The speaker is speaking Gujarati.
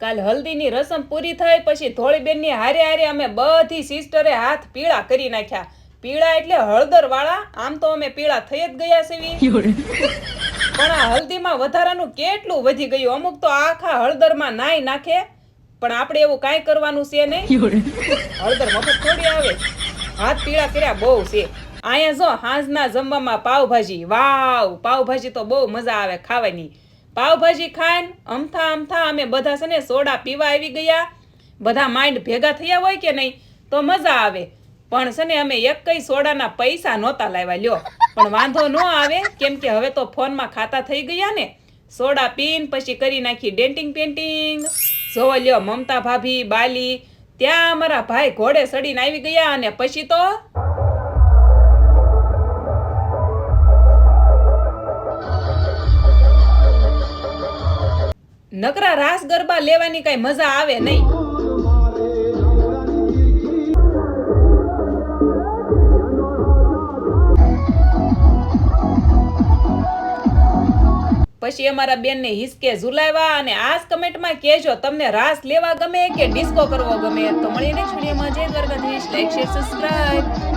કાલ હલ્દીની રસમ પૂરી થઈ પછી ધોળીબેનની હારે હારે અમે બધી સિસ્ટરે હાથ પીળા કરી નાખ્યા. પીળા એટલે હળદર વાળા. આમ તો અમે પીળા થઈ જ ગયા છીએ, પણ આ હલ્દીમાં વધારાનું કેટલું વધી ગયું. અમુક તો આખા હળદરમાં નાઈ નાખે, પણ આપણે એવું કાંઈ કરવાનું છે નહીં. હળદર મફત થોડી આવે. હાથ પીળા કર્યા બહુ છે. અહીંયા જો હાંજના જમવામાં પાવભાજી. વાવ, પાવભાજી તો બહુ મજા આવે ખાવાની. પાવભાજી ખાઈને અમથા અમે બધા છે ને સોડા પીવા આવી ગયા. બધા માઇન્ડ ભેગા થયા હોય કે નહીં તો મજા આવે. પણ છે ને અમે એક કઈ સોડાના પૈસા નહોતા લાવ્યા લ્યો. પણ વાંધો ન આવે, કેમ કે હવે તો ફોનમાં ખાતા થઈ ગયા ને. સોડા પીન પછી કરી નાખી ડેન્ટિંગ પેન્ટિંગ. જોવો લ્યો, મમતા ભાભી, બાલી, ત્યાં અમારા ભાઈ ઘોડે સડીને આવી ગયા. અને પછી તો નકરા રાસ ગરબા લેવાની કઈ મજા આવે નહીં. પછી અમારા બેનને હિસકે ઝુલાવ્યા. અને આજ કમેન્ટમાં કહેજો તમને રાસ લેવા ગમે કે ડિસ્કો કરવો ગમે. તો મળીએ નેક્સ્ટ વિડીયોમાં. જય દ્વારકાધીશ. Like, share, subscribe.